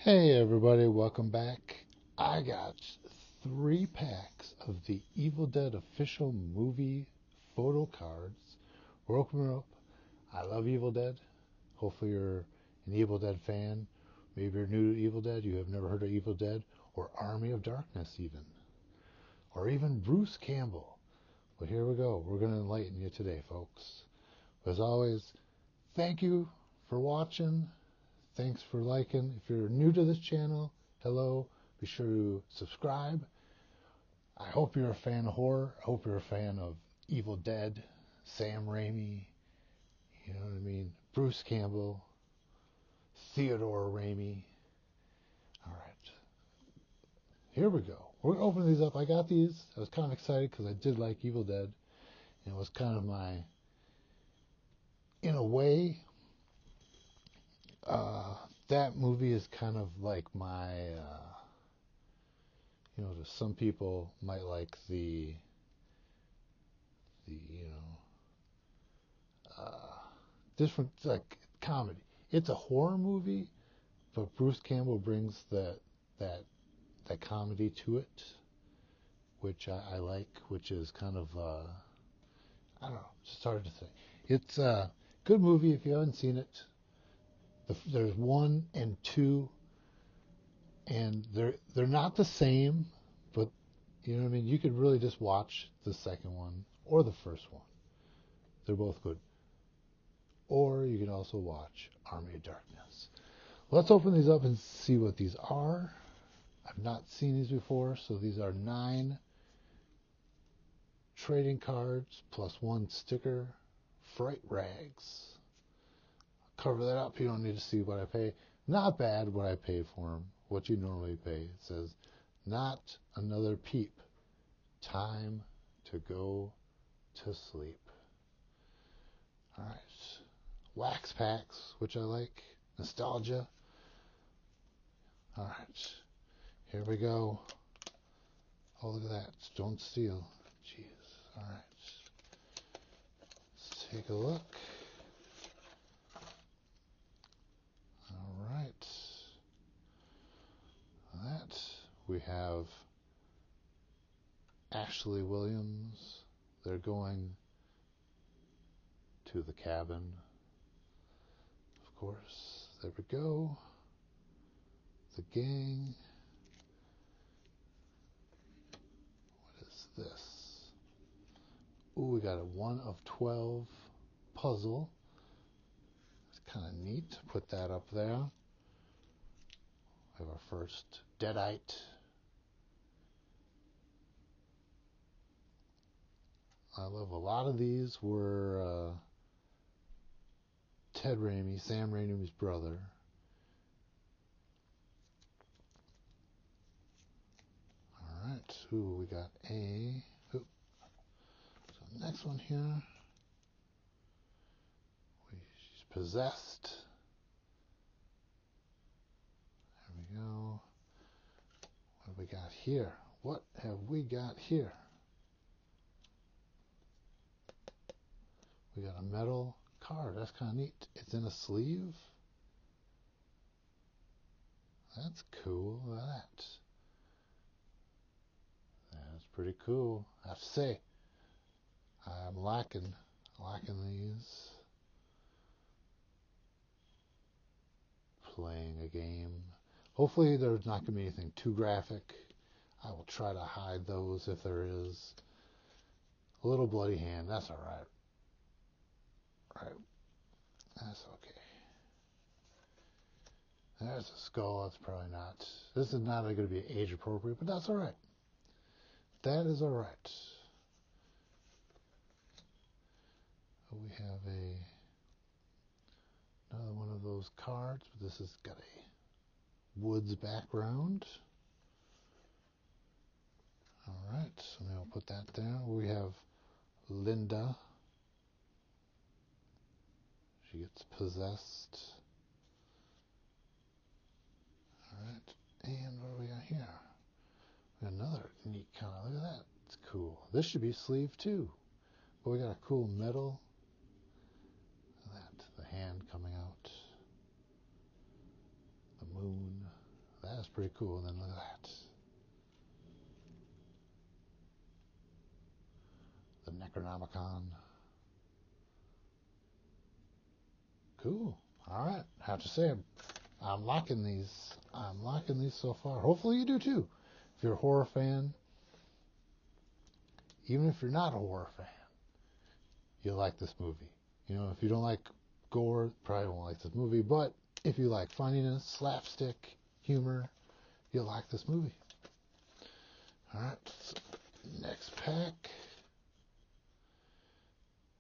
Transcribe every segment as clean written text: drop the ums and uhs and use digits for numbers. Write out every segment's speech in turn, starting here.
Hey everybody, welcome back. I got 3 packs of the Evil Dead official movie photo cards. We're opening up. I love Evil Dead. Hopefully you're an Evil Dead fan. Maybe you're new to Evil Dead, you have never heard of Evil Dead, or Army of Darkness even, or even Bruce Campbell. Well, here we go. We're going to enlighten you today, folks. As always, thank you for watching. Thanks for liking. If you're new to this channel, hello. Be sure to subscribe. I hope you're a fan of horror. I hope you're a fan of Evil Dead, Sam Raimi, you know what I mean? Bruce Campbell, Theodore Raimi. All right, here we go. We're going to open these up. I got these. I was kind of excited because I did like Evil Dead. And it was kind of my, in a way, uh, that movie is kind of like my, some people might like uh, different like comedy. It's a horror movie, but Bruce Campbell brings that that comedy to it, which I like, which is kind of I don't know, it's hard to say. It's a good movie if you haven't seen it. There's one and two, and they're not the same, but you know what I mean. You could really just watch the second one or the first one. They're both good. Or you can also watch Army of Darkness. Let's open these up and see what these are. I've not seen these before, so these are 9 trading cards plus 1 sticker. Fright Rags. Cover that up. You don't need to see what I pay. Not bad what I paid for them. What you normally pay. It says, not another peep. Time to go to sleep. All right. Wax packs, which I like. Nostalgia. All right. Here we go. Oh, look at that. Don't steal. Jeez. All right. Let's take a look. All right. That we have Ashley Williams. They're going to the cabin. Of course. There we go. The gang. What is this? Ooh, we got a 1 of 12 puzzle. It's kind of neat to put that up there. We have our first Deadite. I love a lot of these were Ted Raimi, Sam Raimi's brother. All right. Ooh, we got a. Ooh. So next one here. She's possessed. There we go. What have we got here? What have we got here? We got a metal card. That's kind of neat. It's in a sleeve. That's cool. Look at that. That's pretty cool. I have to say, I'm lacking these. Playing a game. Hopefully there's not going to be anything too graphic. I will try to hide those if there is. A little bloody hand, that's alright. Right. That's okay. There's a skull, that's probably not. This is not going to be age appropriate, but that's alright. That is alright. We have another one of those cards, but this has got a woods background. Alright, so now we'll put that there. We have Linda. She gets possessed. Alright, and what do we got here? We got another neat kind of, look at that. It's cool. This should be sleeve too. But we got a cool metal. Look at that, the hand coming out. The moon. That's pretty cool. And then look at that. The Necronomicon. Cool. All right. I have to say, I'm liking these. I'm liking these so far. Hopefully you do too. If you're a horror fan, even if you're not a horror fan, you'll like this movie. You know, if you don't like gore, probably won't like this movie. But if you like funniness, slapstick, humor, you'll like this movie. All right. So next pack,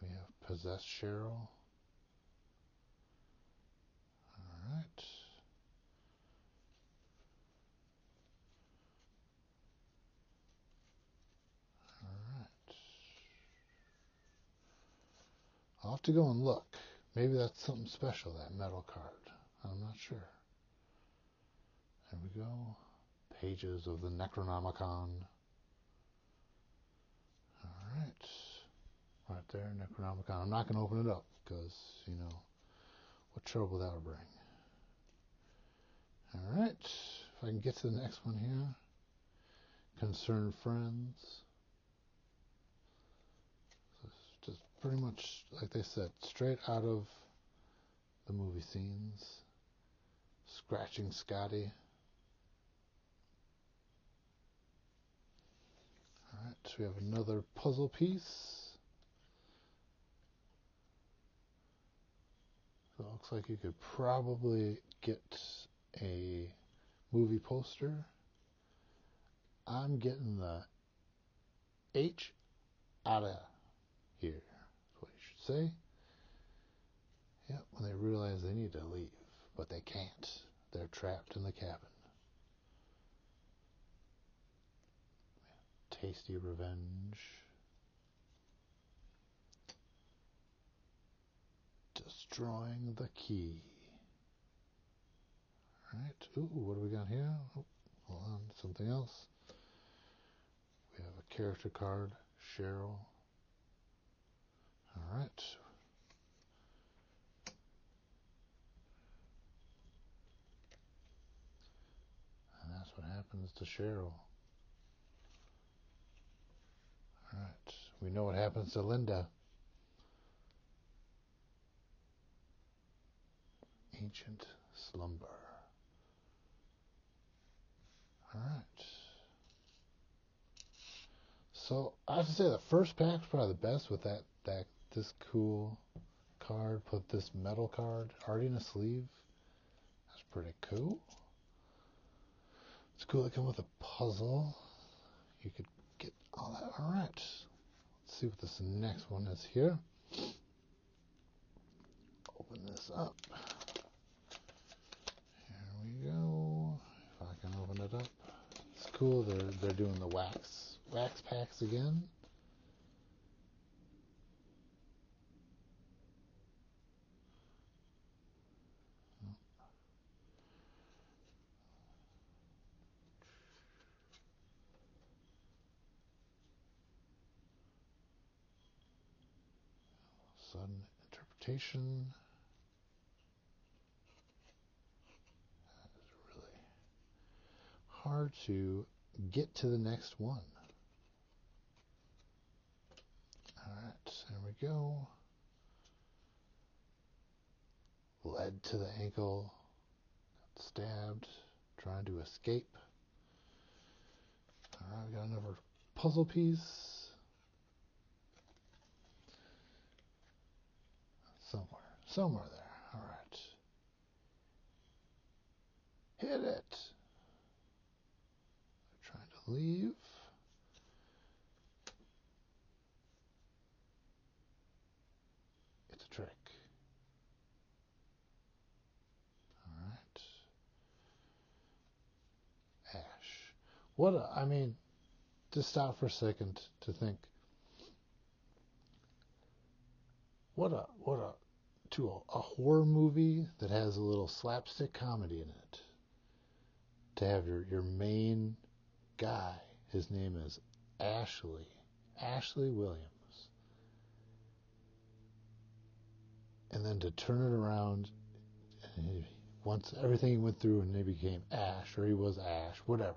we have Possessed Cheryl. All right. All right. I'll have to go and look. Maybe that's something special, that metal card. I'm not sure. There we go. Pages of the Necronomicon. Alright. Right there, Necronomicon. I'm not going to open it up because, you know, what trouble that would bring. Alright. If I can get to the next one here. Concerned Friends. So it's just pretty much, like they said, straight out of the movie scenes. Scratching Scotty. Alright, so we have another puzzle piece. So it looks like you could probably get a movie poster. I'm getting the H out of here. That's what you should say. Yep, when they realize they need to leave, but they can't. They're trapped in the cabin. Tasty Revenge. Destroying the Key. Alright, ooh, what do we got here? Oh, hold on, something else. We have a character card, Cheryl. Alright. And that's what happens to Cheryl. Alright, we know what happens to Linda. Ancient Slumber. Alright. So I have to say the first pack's probably the best with this cool card. Put this metal card already in a sleeve. That's pretty cool. It's cool to come with a puzzle. You could get all that. Alright. Let's see what this next one is here. Open this up. Here we go. If I can open it up. It's cool. They're doing the wax packs again. Sudden interpretation. That is really hard to get to the next one. Alright, there we go. Led to the ankle. Got stabbed. Trying to escape. Alright, we got another puzzle piece. Somewhere there. Alright. Hit it. They're trying to leave. It's a trick. Alright. Ash. I mean, just stop for a second to think. To a horror movie that has a little slapstick comedy in it. To have your main guy, his name is Ashley Williams. And then to turn it around, and once everything he went through and he became Ash, or he was Ash, whatever.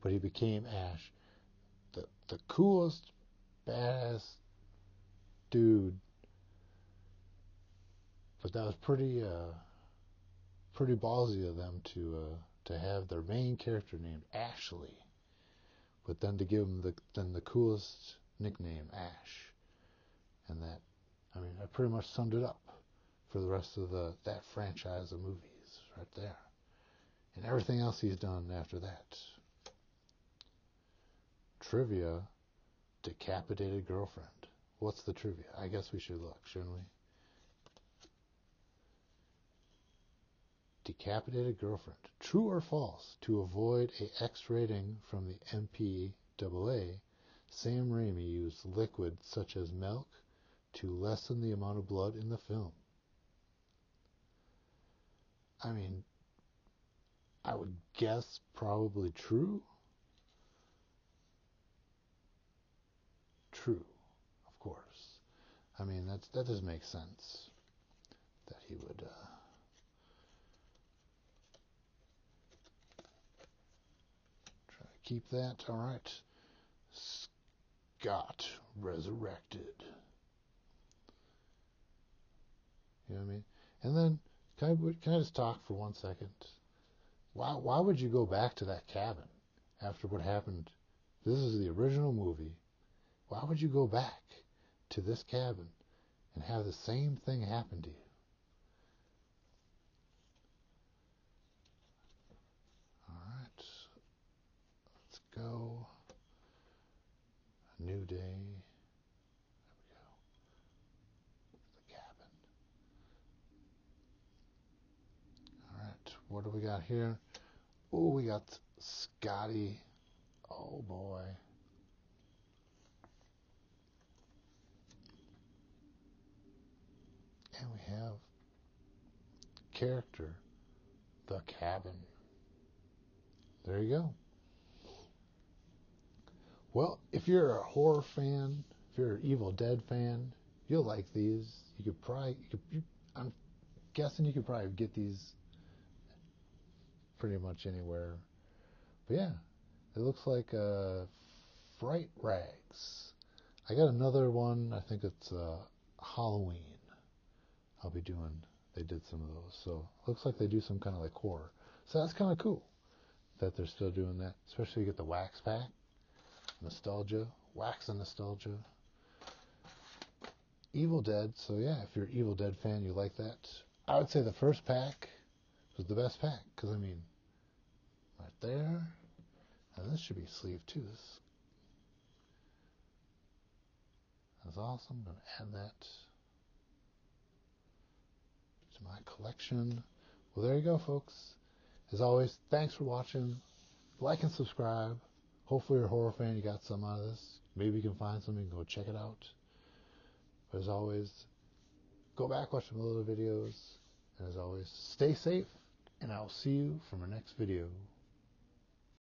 But he became Ash. The coolest, badass dude. But that was pretty ballsy of them to have their main character named Ashley, but then to give him the coolest nickname, Ash. And that, I mean, I pretty much summed it up for the rest of that franchise of movies right there. And everything else he's done after that. Trivia, decapitated girlfriend. What's the trivia? I guess we should look, shouldn't we? Decapitated girlfriend. True or false? To avoid a X rating from the MPAA, Sam Raimi used liquid such as milk to lessen the amount of blood in the film. I mean, I would guess probably true. True, of course. I mean, that does make sense that he would try to keep that. All right. Scott resurrected. You know what I mean? And then, can I just talk for 1 second? Why would you go back to that cabin after what happened? This is the original movie. Why would you go back to this cabin and have the same thing happen to you? All right, let's go. A new day. There we go. The cabin. All right, what do we got here? Oh, we got Scotty. Oh boy. And we have character, the cabin. There you go. Well, if you're a horror fan, if you're an Evil Dead fan, you'll like these. I'm guessing you could probably get these pretty much anywhere. But yeah, it looks like Fright Rags. I got another one. I think it's Halloween. I'll be doing. They did some of those, so looks like they do some kind of like horror. So that's kind of cool that they're still doing that. Especially you get the wax pack, nostalgia, wax and nostalgia. Evil Dead. So yeah, if you're an Evil Dead fan, you like that. I would say the first pack was the best pack because I mean, right there. And this should be sleeve too. That's awesome. I'm going to add that to my collection. Well, there you go, folks. As always, thanks for watching. Like and subscribe. Hopefully you're a horror fan. You got some out of this. Maybe you can find something and go check it out. But as always, go back, watch some other videos. And as always, stay safe. And I'll see you from our next video.